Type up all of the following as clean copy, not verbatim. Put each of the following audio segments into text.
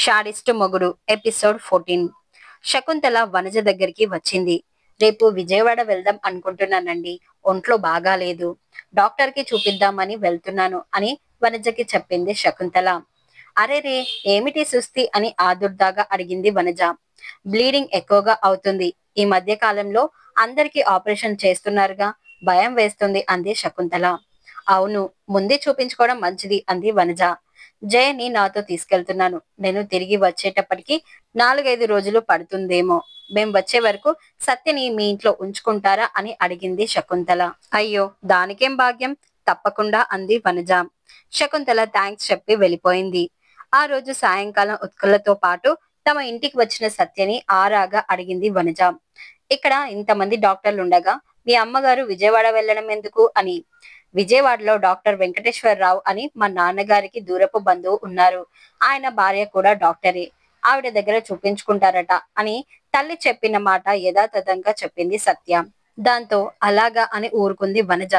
Sadist మొగుడు episode 14. Shakuntala Vanaja దగ్గరికి వచ్చింది. రేపు విజయవాడ వెళ్దాం అనుకుంటున్నానండి. ఒంట్లో బాగాలేదు. డాక్టర్ కి చూపిద్దామని వెళ్తున్నాను అని వనజకి చెప్పింది శకుంతల. అరేరే, ఏమిటి సుస్థి అని ఆదుర్దాగా అడిగింది వనజ. బ్లీడింగ్ ఎక్కువగా అవుతుంది. ఈ మధ్య కాలంలో అందరికీ ఆపరేషన్ చేస్తున్నారుగా, భయం వేస్తుంది అంది శకుంతల. అవును, ముందే చూపించుకోవడం మంచిది అంది వనజ. జయని నాతో తీసుకెళ్తున్నాను. నేను తిరిగి వచ్చేటప్పటికి 4-5 రోజులు పడుతుందేమో. మేం వచ్చే వరకు సత్యని మీ ఇంట్లో ఉంచుకుంటారా అని అడిగింది శకుంతల. అయ్యో, దానికేం భాగ్యం, తప్పకుండా అంది వనజ. శకుంతల థ్యాంక్స్ చెప్పి వెళ్ళిపోయింది. ఆ రోజు సాయంకాలం ఉత్కలతో పాటు తమ ఇంటికి వచ్చిన సత్యని ఆరాగా అడిగింది వనజ. ఇక్కడ ఇంతమంది డాక్టర్లుండగా మీ అమ్మగారు విజయవాడ వెళ్ళడం ఎందుకు అని. విజయవాడలో డాక్టర్ వెంకటేశ్వరరావు అని మా నాన్నగారికి దూరపు బంధువు ఉన్నారు. ఆయన భార్య కూడా డాక్టరే. ఆవిడ దగ్గర చూపించుకుంటారట అని తల్లి చెప్పిన మాట యథాతథంగా చెప్పింది సత్య. దాంతో అలాగా అని ఊరుకుంది వనజ.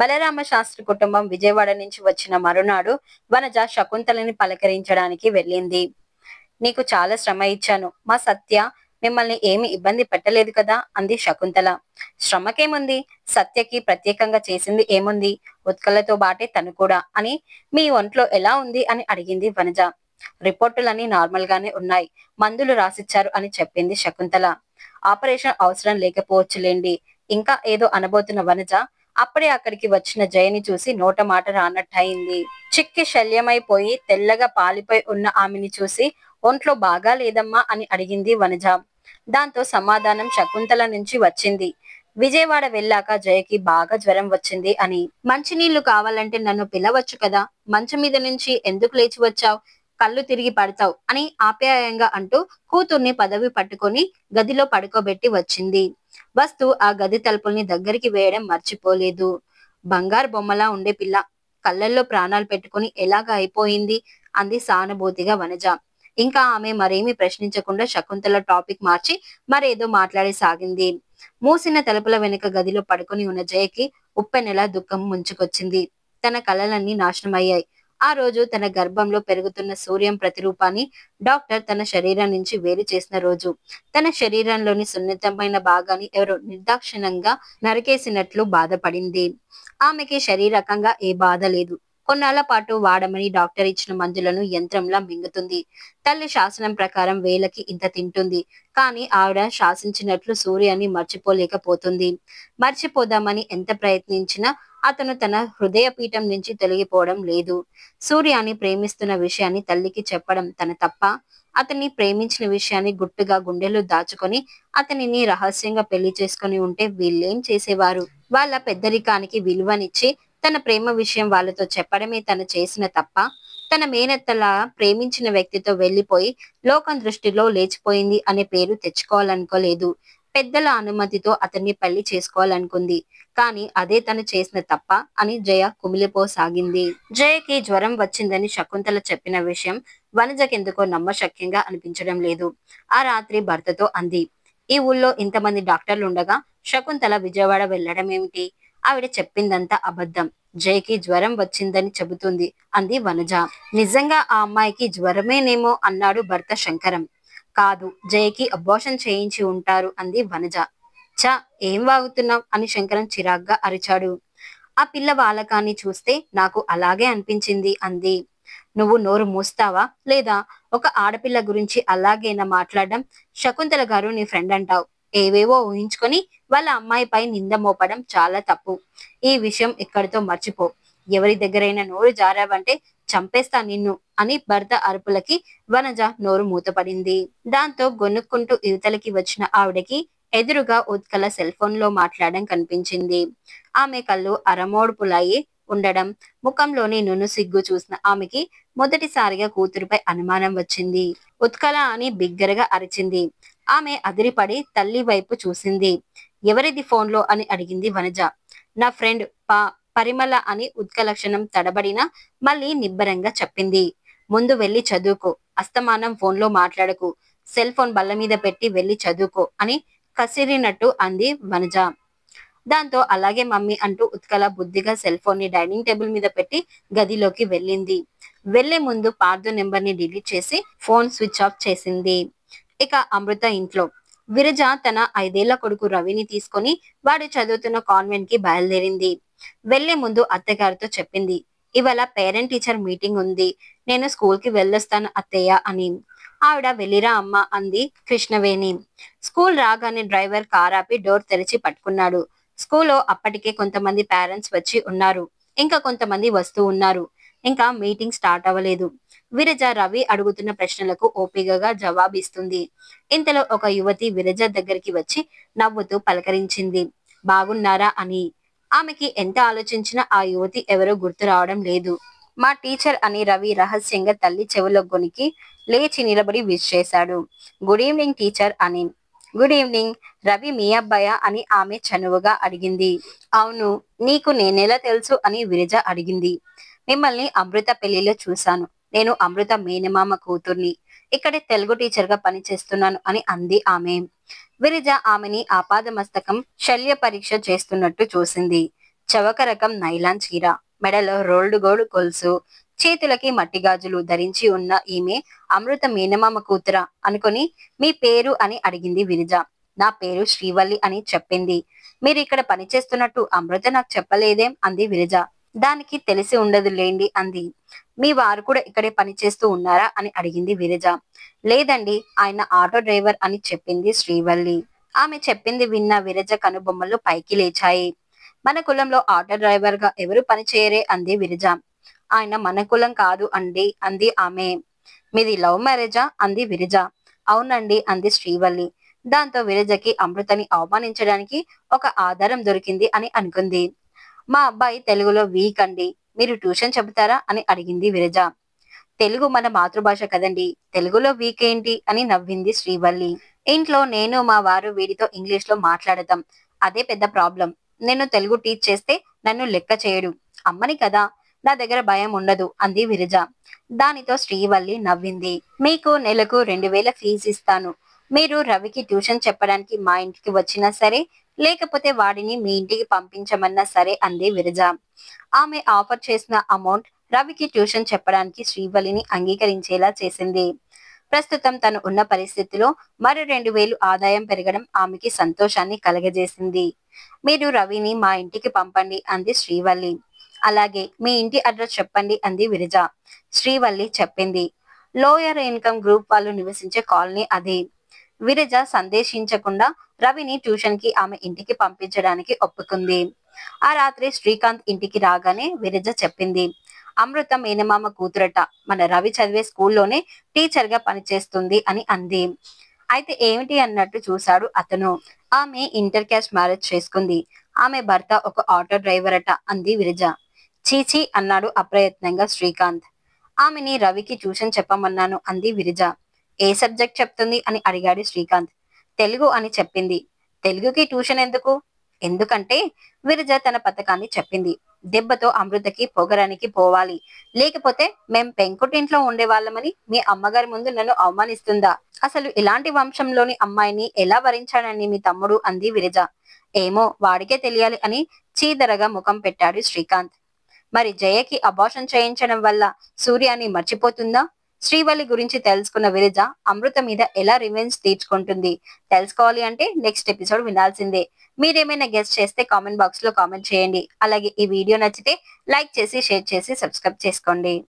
బలరామ శాస్త్రి కుటుంబం విజయవాడ నుంచి వచ్చిన మరునాడు వనజ శకుంతలని పలకరించడానికి వెళ్ళింది. నీకు చాలా శ్రమ ఇచ్చాను. మా సత్య మిమ్మల్ని ఏమి ఇబ్బంది పెట్టలేదు కదా అంది శకుంతల. శ్రమకేముంది, సత్యకి ప్రత్యేకంగా చేసింది ఏముంది, ఉత్కలతో బాటే తను కూడా అని. మీ ఒంట్లో ఎలా ఉంది అని అడిగింది వనజ. రిపోర్టులన్నీ నార్మల్ గానే ఉన్నాయి, మందులు రాసిచ్చారు అని చెప్పింది శకుంతల. ఆపరేషన్ అవసరం లేకపోవచ్చులేండి. ఇంకా ఏదో అనబోతున్న వనజ అప్పుడే అక్కడికి వచ్చిన జయని చూసి నోట మాట రానట్టయింది. చిక్కి శల్యమైపోయి తెల్లగా పాలిపోయి ఉన్న ఆమెని చూసి ఒంట్లో బాగా లేదమ్మా అని అడిగింది వనజ. దాంతో సమాధానం శకుంతల నుంచి వచ్చింది. విజయవాడ వెళ్ళాక జయకి బాగా జ్వరం వచ్చింది అని. మంచినీళ్లు కావాలంటే నన్ను పిలవచ్చు కదా, మంచం మీద నుంచి ఎందుకు లేచి వచ్చావు, కళ్ళు తిరిగి పడతావు అని ఆప్యాయంగా అంటూ కూతుర్ని పదవి పట్టుకొని గదిలో పడుకోబెట్టి వచ్చింది. వస్తూ ఆ గది తలుపుల్ని దగ్గరికి వేయడం మర్చిపోలేదు. బంగారు బొమ్మలా ఉండే పిల్ల, కళ్ళల్లో ప్రాణాలు పెట్టుకుని ఎలాగా అయిపోయింది అంది సానుభూతిగా వనజ. ఇంకా ఆమె మరేమీ ప్రశ్నించకుండా శకుంతల టాపిక్ మార్చి మరేదో మాట్లాడసాగింది. మూసిన తలుపుల వెనుక గదిలో పడుకుని ఉన్న జయకి ఉప్పెనెలా దుఃఖం ముంచుకొచ్చింది. తన కలలన్నీ నాశనమయ్యాయి. ఆ రోజు తన గర్భంలో పెరుగుతున్న సూర్యం ప్రతిరూపాన్ని డాక్టర్ తన శరీరం నుంచి వేరు చేసిన రోజు. తన శరీరంలోని సున్నితమైన భాగాన్ని ఎవరో నిర్దాక్షిణ్యంగా నరికేసినట్లు బాధపడింది. ఆమెకి శారీరకంగా ఏ బాధ లేదు. కొన్నాళ్ల పాటు వాడమని డాక్టర్ ఇచ్చిన మందులను యంత్రంలా మింగుతుంది. తల్లి శాసనం ప్రకారం వేలకి ఇంత తింటుంది. కానీ ఆవిడ శాసించినట్లు సూర్యాన్ని మర్చిపోలేకపోతుంది. మర్చిపోదామని ఎంత ప్రయత్నించినా అతను తన హృదయ పీఠం నుంచి తొలగిపోవడం లేదు. సూర్యాన్ని ప్రేమిస్తున్న విషయాన్ని తల్లికి చెప్పడం తన తప్ప. అతన్ని ప్రేమించిన విషయాన్ని గుట్టుగా గుండెలో దాచుకొని అతనిని రహస్యంగా పెళ్లి చేసుకుని ఉంటే వీళ్ళేం చేసేవారు. వాళ్ళ పెద్దరికానికి విలువనిచ్చి తన ప్రేమ విషయం వాళ్ళతో చెప్పడమే తను చేసిన తప్ప. తన మేనత్తలా ప్రేమించిన వ్యక్తితో వెళ్లిపోయి లోకం దృష్టిలో లేచిపోయింది అనే పేరు తెచ్చుకోవాలనుకోలేదు. పెద్దల అనుమతితో అతన్ని పెళ్లి చేసుకోవాలనుకుంది. కానీ అదే తను చేసిన తప్ప అని జయ కుమిలిపోసాగింది. జయకి జ్వరం వచ్చిందని శకుంతల చెప్పిన విషయం వనజకెందుకో నమ్మశక్యంగా అనిపించడం లేదు. ఆ రాత్రి భర్తతో అంది, ఈ ఊళ్ళో ఇంతమంది డాక్టర్లు ఉండగా శకుంతల విజయవాడ వెళ్లడం ఏమిటి? ఆవిడ చెప్పిందంతా అబద్ధం. జయకి జ్వరం వచ్చిందని చెబుతుంది అంది వనజ. నిజంగా ఆ అమ్మాయికి జ్వరమేనేమో అన్నాడు భర్త శంకరం. కాదు, జయకి అబార్షన్ చేయించి ఉంటారు అంది వనజ. చ, ఏం వాగుతున్నావ్ అని శంకరం చిరాగ్గా అరిచాడు. ఆ పిల్ల వాలకాన్ని చూస్తే నాకు అలాగే అనిపించింది అంది. నువ్వు నోరు మూస్తావా లేదా? ఒక ఆడపిల్ల గురించి అలాగేనా మాట్లాడడం? శకుంతల గారు నీ ఫ్రెండ్ అంటావు, ఏవేవో ఊహించుకొని వాళ్ళ అమ్మాయిపై నింద మోపడం చాలా తప్పు. ఈ విషయం ఇక్కడితో మర్చిపో. ఎవరి దగ్గరైనా నోరు జారావంటే చంపేస్తా నిన్ను అని భర్త అరుపులకి వనజ నోరు మూతపడింది. దాంతో గొనుక్కుంటూ యువతలకి వచ్చిన ఆవిడకి ఎదురుగా ఉత్కల సెల్ ఫోన్ లో మాట్లాడడం కనిపించింది. ఆమె కళ్ళు అరమోడుపులయ్యి ఉండడం, ముఖంలోని నును సిగ్గు చూసిన ఆమెకి మొదటిసారిగా కూతురుపై అనుమానం వచ్చింది. ఉత్కల అని బిగ్గరగా అరిచింది. ఆమె అదిరిపడి తల్లి వైపు చూసింది. ఎవరిది ఫోన్లో అని అడిగింది వనజ. నా ఫ్రెండ్ పరిమళ అని ఉత్కల క్షణం తడబడినా మళ్ళీ నిబ్బరంగా చెప్పింది. ముందు వెళ్ళి చదువుకో, అస్తమానం ఫోన్లో మాట్లాడకు, సెల్ ఫోన్ బల్ల మీద పెట్టి వెళ్ళి చదువుకో అని కసిరినట్టు అంది వనజ. దాంతో అలాగే మమ్మీ అంటూ ఉత్కల బుద్ధిగా సెల్ ఫోన్ ని డైనింగ్ టేబుల్ మీద పెట్టి గదిలోకి వెళ్ళింది. వెళ్లే ముందు పార్థు నెంబర్ ని డిలీట్ చేసి ఫోన్ స్విచ్ ఆఫ్ చేసింది. ఇక అమృత ఇంట్లో విరజ తన 5 ఏళ్ల కొడుకు రవిని తీసుకొని వాడు చదువుతున్న కాన్వెంట్ కి బయలుదేరింది. వెళ్లే ముందు అత్తగారితో చెప్పింది, ఇవాళ పేరెంట్ టీచర్ మీటింగ్ ఉంది, నేను స్కూల్ కి వెళ్ళొస్తాను అత్తయ్య అని. ఆవిడ వెళ్ళిరా అమ్మ అంది కృష్ణవేణి. స్కూల్ రాగానే డ్రైవర్ కార్ ఆపి డోర్ తెరిచి పట్టుకున్నాడు. స్కూల్లో అప్పటికే కొంతమంది పేరెంట్స్ వచ్చి ఉన్నారు, ఇంకా కొంతమంది వస్తూ ఉన్నారు. ఇంకా మీటింగ్ స్టార్ట్ అవ్వలేదు. విరజ రవి అడుగుతున్న ప్రశ్నలకు ఓపికగా జవాబిస్తుంది. ఇంతలో ఒక యువతి విరజ దగ్గరికి వచ్చి నవ్వుతూ పలకరించింది, బాగున్నారా అని. ఆమెకి ఎంత ఆలోచించినా ఆ యువతి ఎవరో గుర్తు రావడం లేదు. మా టీచర్ అని రవి రహస్యంగా తల్లి చెవిలో గొనికి లేచి నిలబడి విష్ చేశాడు. గుడ్ ఈవినింగ్ టీచర్ అని. Good evening. రవి మీ అబ్బాయా అని ఆమె చనువుగా అడిగింది. అవును, నీకు నేనెలా తెలుసు అని విరజ అడిగింది. మిమ్మల్ని అమృత పెళ్లిలో చూశాను. నేను అమృత మేనమామ కూతుర్ని. ఇక్కడే తెలుగు టీచర్ గా పనిచేస్తున్నాను అని అంది ఆమె. విరజ ఆమెని ఆపాదమస్తకం శల్య పరీక్ష చేస్తున్నట్టు చూసింది. చవక రకం నైలాన్ చీర, మెడలో రోల్డ్ గోల్డ్ గొలుసు, చేతులకి మట్టి గాజులు ధరించి ఉన్న ఈమె అమృత మేనమామ కూతుర అనుకుని, మీ పేరు అని అడిగింది విరజ. నా పేరు శ్రీవల్లి అని చెప్పింది. మీరు ఇక్కడ పనిచేస్తున్నట్టు అమృత నాకు చెప్పలేదేం అంది విరజ. దానికి తెలిసి ఉండదు లేండి అంది. మీ వారు కూడా ఇక్కడే పనిచేస్తూ ఉన్నారా అని అడిగింది విరజ. లేదండి, ఆయన ఆటో డ్రైవర్ అని చెప్పింది శ్రీవల్లి. ఆమె చెప్పింది విన్న విరజ కనుబొమ్మలు పైకి లేచాయి. మన కులంలో ఆటో డ్రైవర్ గా ఎవరు పనిచేయరే అంది విరజ. ఆయన మన కులం కాదు అండి అంది ఆమె. మీది లవ్ మ్యారేజా అంది విరజ. అవునండి అంది శ్రీవల్లి. దాంతో విరజకి అమృతని అవమానించడానికి ఒక ఆధారం దొరికింది అని అనుకుంది. మా అబ్బాయి తెలుగులో వీక్ అండి, మీరు ట్యూషన్ చెబుతారా అని అడిగింది విరజ. తెలుగు మన మాతృభాష కదండి, తెలుగులో వీక్ ఏంటి అని నవ్వింది శ్రీవల్లి. ఇంట్లో నేను మా వారు వీడితో ఇంగ్లీష్ లో మాట్లాడతాం, అదే పెద్ద ప్రాబ్లం. నేను తెలుగు టీచ్ చేస్తే నన్ను లెక్క చేయడు. అమ్మని కదా, నా దగ్గర భయం ఉండదు అంది విరజ. దానితో శ్రీవల్లి నవ్వింది. మీకు నెలకు 2000 ఫీజు ఇస్తాను. మీరు రవికి ట్యూషన్ చెప్పడానికి మా ఇంటికి వచ్చినా సరే, లేకపోతే వాడిని మీ ఇంటికి పంపించమన్నా సరే అంది విరజ. ఆమె ఆఫర్ చేసిన అమౌంట్ రవికి ట్యూషన్ చెప్పడానికి శ్రీవల్లిని అంగీకరించేలా చేసింది. ప్రస్తుతం తను ఉన్న పరిస్థితిలో మరో 2000 ఆదాయం పెరగడం ఆమెకి సంతోషాన్ని కలగజేసింది. మీరు రవిని మా ఇంటికి పంపండి అంది శ్రీవల్లి. అలాగే, మీ ఇంటి అడ్రస్ చెప్పండి అంది విరజ. శ్రీవల్లి చెప్పింది. లోయర్ ఇన్కమ్ గ్రూప్ వాళ్ళు నివసించే కాలనీ అది. విరజ సందేశించకుండా రవిని ట్యూషన్ కి ఆమె ఇంటికి పంపించడానికి ఒప్పుకుంది. ఆ రాత్రి శ్రీకాంత్ ఇంటికి రాగానే విరజ చెప్పింది, అమృత మేనమామ కూతురట, మన రవి చదివే స్కూల్లోనే టీచర్ గా పనిచేస్తుంది అని అంది. అయితే ఏమిటి అన్నట్టు చూశాడు అతను. ఆమె ఇంటర్ క్యాస్ట్ మ్యారేజ్ చేసుకుంది. ఆమె భర్త ఒక ఆటో డ్రైవర్ అట అంది విరజ. చీచీ అన్నాడు అప్రయత్నంగా శ్రీకాంత్. ఆమెని రవికి ట్యూషన్ చెప్పమన్నాను అంది విరజ. ఏ సబ్జెక్ట్ చెప్తుంది అని అడిగాడు శ్రీకాంత్. తెలుగు అని చెప్పింది. తెలుగుకి ట్యూషన్ ఎందుకు? ఎందుకంటే విరజ తన పథకాన్ని చెప్పింది. దెబ్బతో అమృతకి పొగరానికి పోవాలి, లేకపోతే మేం పెంకుటింట్లో ఉండేవాళ్ళమని మీ అమ్మగారి ముందు నన్ను అవమానిస్తుందా? అసలు ఇలాంటి వంశంలోని అమ్మాయిని ఎలా వరించాడని మీ తమ్ముడు అంది విరజ. ఏమో, వాడికే తెలియాలి అని చీదరగా ముఖం పెట్టాడు శ్రీకాంత్. మరి జయకి అబార్షన్ చేయించడం వల్ల సూర్యాని మర్చిపోతుందా? శ్రీవల్లి గురించి తెలుసుకున్న విరజ అమృత మీద ఎలా రివెంజ్ తీర్చుకుంటుంది తెలుసుకోవాలి అంటే నెక్స్ట్ ఎపిసోడ్ వినాల్సిందే. మీరేమైనా గెస్ట్ చేస్తే కామెంట్ బాక్స్ లో కామెంట్ చేయండి. అలాగే ఈ వీడియో నచ్చితే లైక్ చేసి, షేర్ చేసి, సబ్స్క్రైబ్ చేసుకోండి.